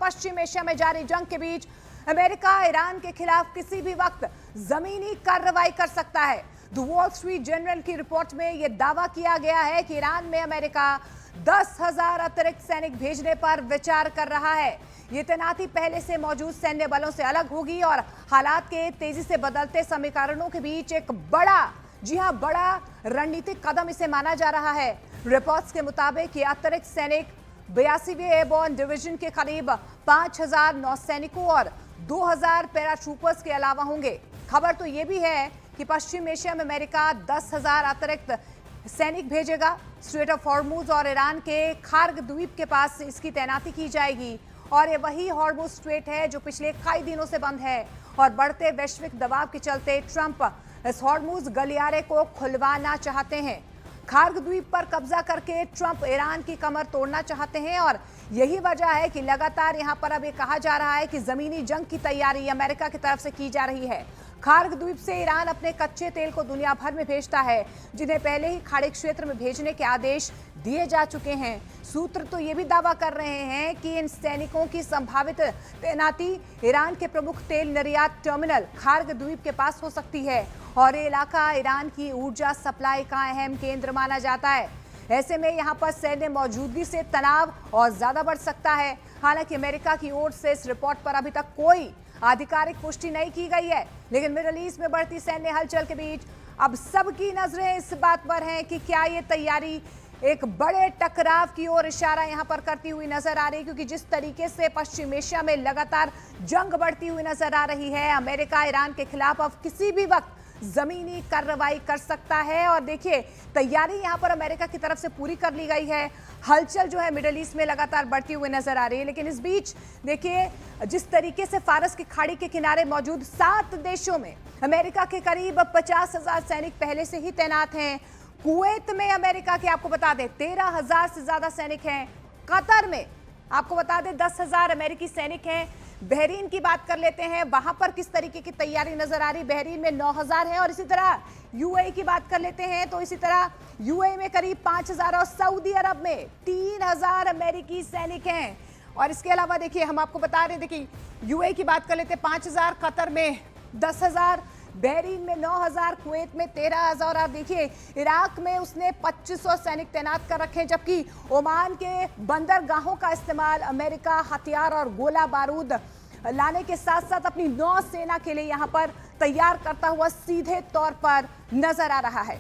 पश्चिम Asia में जारी जंग के बीच अमेरिका ईरान के खिलाफ किसी भी वक्त जमीनी कार्रवाई कर सकता है। द वॉल स्ट्रीट जर्नल की रिपोर्ट में यह दावा किया गया है कि ईरान में अमेरिका 10,000 अतिरिक्त सैनिक भेजने पर विचार कर रहा है। ये तैनाती पहले से मौजूद सैन्य बलों से अलग होगी और हालात के तेजी से बदलते समीकरणों के बीच एक बड़ा रणनीतिक कदम इसे माना जा रहा है। रिपोर्ट्स के मुताबिक ये अतिरिक्त सैनिक 82वीं एयरबोर्न डिवीजन के करीब 5,000 नौसैनिकों और 2,000 पैराट्रूपर्स के अलावा होंगे। खबर तो ये भी है कि पश्चिम एशिया में अमेरिका 10,000 अतिरिक्त सैनिक भेजेगा। स्ट्रेट ऑफ हॉर्मुज और ईरान के खार्ग द्वीप के पास इसकी तैनाती की जाएगी और ये वही हॉर्मुज स्ट्रेट है जो पिछले कई दिनों से बंद है और बढ़ते वैश्विक दबाव के चलते ट्रंप इस हॉर्मुज गलियारे को खुलवाना चाहते हैं। खार्ग द्वीप पर कब्जा करके ट्रंप ईरान की कमर तोड़ना चाहते हैं और यही वजह है कि लगातार यहां पर अब ये कहा जा रहा है कि जमीनी जंग की तैयारी अमेरिका की तरफ से की जा रही है। खार्ग द्वीप से ईरान अपने कच्चे तेल को दुनिया भर में भेजता है, जिन्हें पहले ही खाड़ी क्षेत्र में भेजने के आदेश दिए जा चुके हैं। सूत्र तो ये भी दावा कर रहे हैं कि इन सैनिकों की संभावित तैनाती ईरान के प्रमुख तेल निर्यात टर्मिनल खार्ग द्वीप के पास हो सकती है और ये इलाका ईरान की ऊर्जा सप्लाई का अहम केंद्र माना जाता है। ऐसे में यहाँ पर सैन्य मौजूदगी से तनाव और ज्यादा बढ़ सकता है। हालांकि अमेरिका की ओर से इस रिपोर्ट पर अभी तक कोई आधिकारिक पुष्टि नहीं की गई है, लेकिन मिडल ईस्ट में बढ़ती सैन्य हलचल के बीच अब सबकी नजरें इस बात पर हैं कि क्या ये तैयारी एक बड़े टकराव की ओर इशारा यहां पर करती हुई नजर आ रही है, क्योंकि जिस तरीके से पश्चिम एशिया में लगातार जंग बढ़ती हुई नजर आ रही है, अमेरिका ईरान के खिलाफ अब किसी भी वक्त जमीनी कार्रवाई कर सकता है। और देखिए, तैयारी यहां पर अमेरिका की तरफ से पूरी कर ली गई है। हलचल जो है मिडल ईस्ट में लगातार बढ़ती हुई नजर आ रही है, लेकिन इस बीच देखिए जिस तरीके से फारस की खाड़ी के किनारे मौजूद 7 देशों में अमेरिका के करीब 50,000 सैनिक पहले से ही तैनात हैं। कुवैत में अमेरिका के आपको बता दें 13,000 से ज्यादा सैनिक हैं। कतर में आपको बता दें 10,000 अमेरिकी सैनिक हैं। बहरीन की बात कर लेते हैं, वहां पर किस तरीके की तैयारी नजर आ रही। बहरीन में 9,000 है और इसी तरह यूएई की बात कर लेते हैं तो इसी तरह यूएई में करीब 5,000 और सऊदी अरब में 3,000 अमेरिकी सैनिक हैं। और इसके अलावा देखिए हम आपको बता रहे हैं, देखिए यूएई की बात कर लेते हैं 5,000, कतर में 10,000, बहरीन में 9,000, कुवैत में 13,000 और आप देखिए इराक में उसने 2,500 सैनिक तैनात कर रखे हैं, जबकि ओमान के बंदरगाहों का इस्तेमाल अमेरिका हथियार और गोला बारूद लाने के साथ साथ अपनी नौसेना के लिए यहां पर तैयार करता हुआ सीधे तौर पर नजर आ रहा है।